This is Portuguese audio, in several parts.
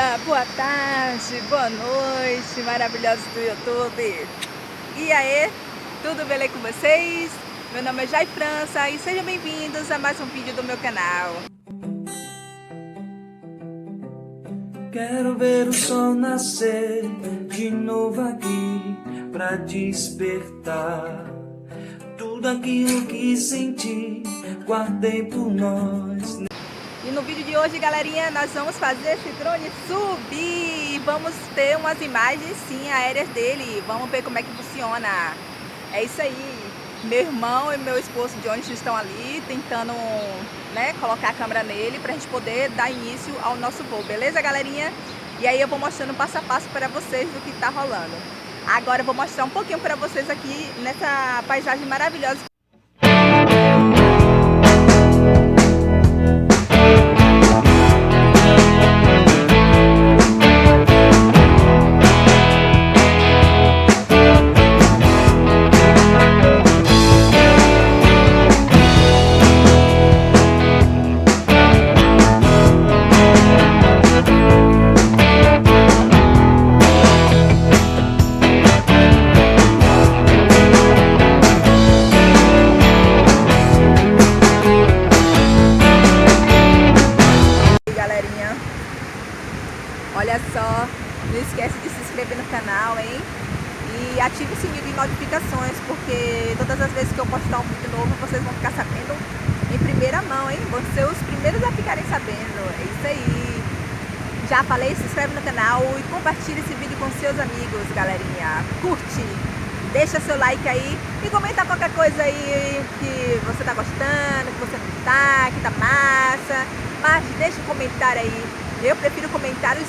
dia, boa tarde, boa noite, maravilhosos do YouTube. E aí, tudo beleza com vocês? Meu nome é Jai França e sejam bem-vindos a mais um vídeo do meu canal. Quero ver o sol nascer de novo aqui pra despertar tudo aquilo que senti, guardei por nós. E no vídeo de hoje, galerinha, nós vamos fazer esse drone subir. Vamos ter umas imagens, sim, aéreas dele. Vamos ver como é que funciona. É isso aí. Meu irmão e meu esposo Jones estão ali tentando, né, colocar a câmera nele pra gente poder dar início ao nosso voo. Beleza, galerinha? E aí eu vou mostrando passo a passo para vocês do que tá rolando. Agora eu vou mostrar um pouquinho para vocês aqui nessa paisagem maravilhosa. Olha só, não esquece de se inscrever no canal, hein? E ative o sininho de notificações, porque todas as vezes que eu postar um vídeo novo, vocês vão ficar sabendo em primeira mão, hein? Vão ser os primeiros a ficarem sabendo. É isso aí. Já falei, se inscreve no canal e compartilha esse vídeo com seus amigos, galerinha. Curte, deixa seu like aí e comenta qualquer coisa aí que você tá gostando, que você não tá, que tá massa. Mas deixa um comentário aí. Eu prefiro comentários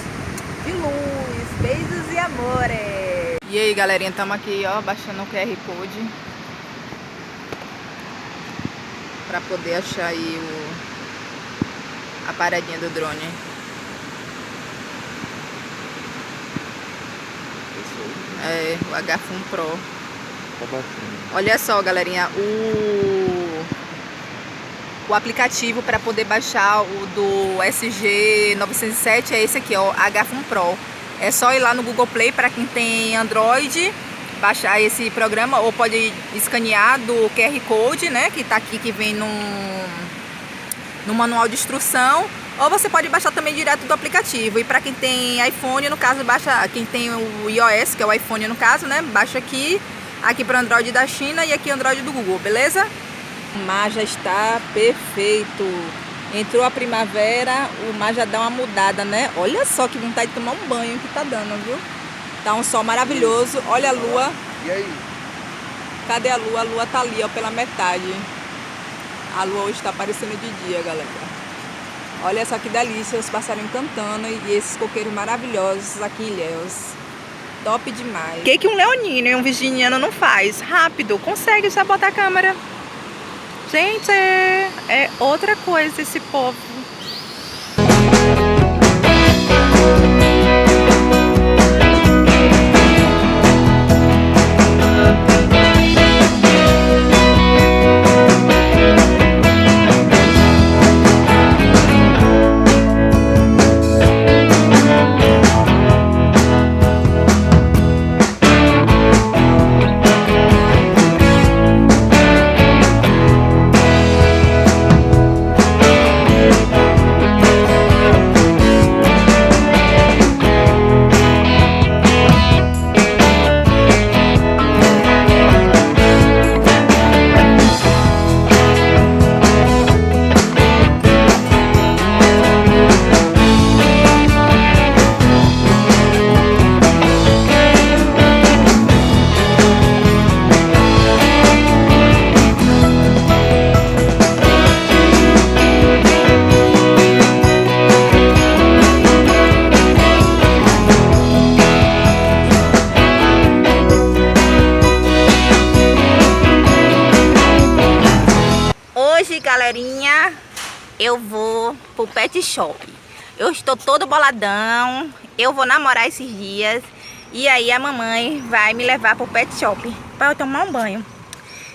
de luz, beijos e amores. E aí, galerinha, estamos aqui, ó, baixando o QR Code para poder achar aí a paradinha do drone. É, o H1 Pro. Olha só, galerinha, o aplicativo para poder baixar o do SG907 é esse aqui, ó, H1 Pro. É só ir lá no Google Play para quem tem Android, baixar esse programa, ou pode escanear do QR Code, né, que tá aqui, que vem no manual de instrução, ou você pode baixar também direto do aplicativo. E para quem tem iPhone, no caso, baixa, quem tem o iOS, que é o iPhone no caso, né, baixa aqui para Android da China e aqui Android do Google, beleza? O mar já está perfeito. Entrou a primavera, o mar já dá uma mudada, né? Olha só que vontade de tomar um banho que tá dando, viu? Tá um sol maravilhoso. Olha a lua. E aí? Cadê a lua? A lua tá ali, ó, pela metade. A lua hoje tá aparecendo de dia, galera. Olha só que delícia, os passarinhos cantando e esses coqueiros maravilhosos aqui em Ilhéus. Top demais. O que um leonino e um virginiano não faz? Rápido, consegue só botar a câmera. Gente, é outra coisa esse povo. Hoje, galerinha, eu vou pro pet shop. Eu estou todo boladão, eu vou namorar esses dias. E aí a mamãe vai me levar pro pet shop para eu tomar um banho.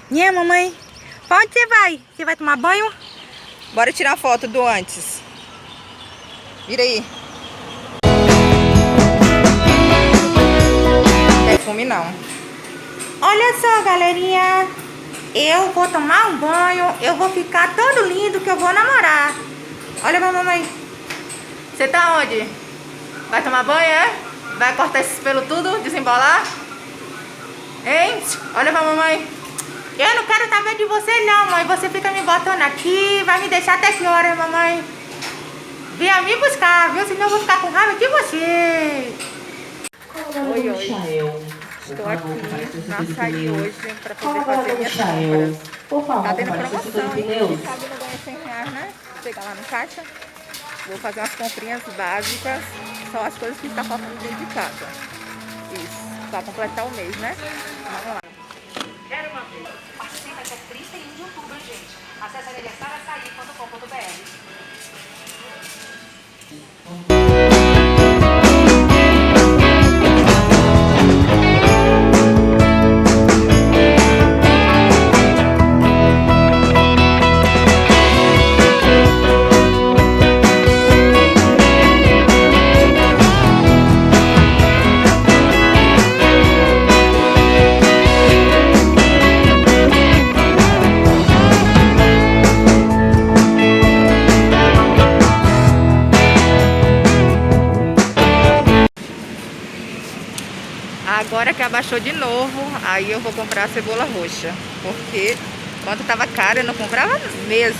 Né, mamãe? Pra onde você vai? Você vai tomar banho? Bora tirar uma foto do antes. Vira aí. perfume, não. Olha só, galerinha. Eu vou tomar um banho. Eu vou ficar todo lindo que eu vou namorar. Olha pra mamãe. Você tá onde? Vai tomar banho, é? Vai cortar esses pelos tudo? Desembolar? Hein? Olha pra mamãe. Eu não quero saber de você não, mãe. Você fica me botando aqui. Vai me deixar até que horas, mamãe? Venha me buscar, viu? Senão eu vou ficar com raiva de você. Oi, oi. Estou aqui na açaí hoje para poder fazer minhas compras. Tá tendo promoção, hein? Quem sabe não ganha 100 reais, né? Chegar lá no caixa. Vou fazer umas comprinhas básicas. Só as coisas que estão faltando dentro de casa. Isso. Para completar o mês, né? Vamos lá. Quero uma vez. Participa até 31 de outubro, gente. Acesse aniversarioaçaí.com.br. Agora que abaixou de novo, aí eu vou comprar a cebola roxa. Porque quando tava caro eu não comprava mesmo.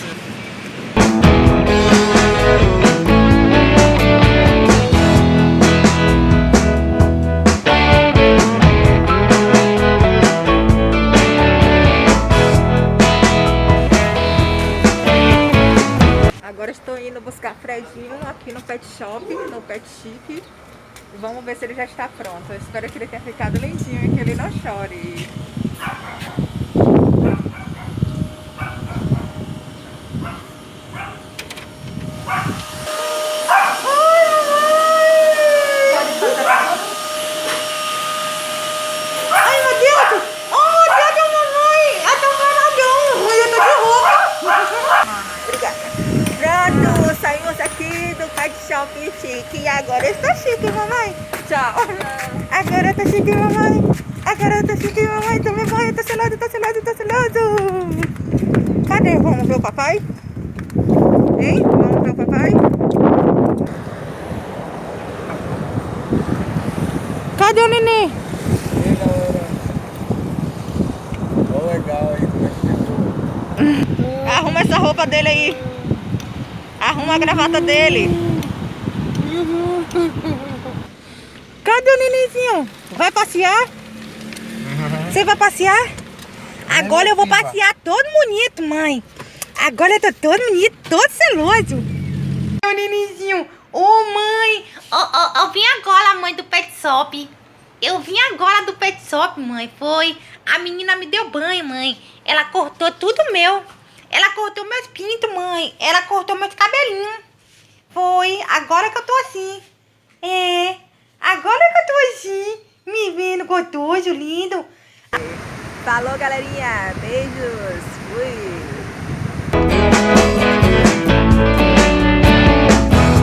Agora estou indo buscar Fredinho aqui no Pet Shop, no Pet Chic. Vamos ver se ele já está pronto. Eu espero que ele tenha ficado lindinho e que ele não chore. Ai, meu Deus! Oh, meu Deus, mamãe! É tão maravilhoso! Eu tô de roupa! Obrigada. Pronto, saímos aqui do Pet Shop Chique. E agora eu estou chique, mamãe. Tchau. Agora eu tô chique, mamãe! Agora eu tô chique, mamãe! Tome banho, tô selado, tô selado, tô selado! Cadê? Vamos ver o papai? Hein? Vamos ver o papai? Cadê o neném? Legal aí. Arruma essa roupa dele aí. Arruma a gravata dele. Cadê o nenenzinho? Vai passear? Você vai passear? Agora eu vou passear todo bonito, mãe. Agora eu tô todo bonito, todo celoso. Meu nenenzinho. Ô, mãe. Eu vim agora, mãe, do Pet Shop. Eu vim agora do Pet Shop, mãe. Foi. A menina me deu banho, mãe. Ela cortou tudo meu. Ela cortou meus pintos, mãe. Ela cortou meus cabelinhos. Foi. Agora que eu tô assim. É. Agora que eu tô assim. Me vendo gostoso, lindo. Falou, galerinha. Beijos. Fui.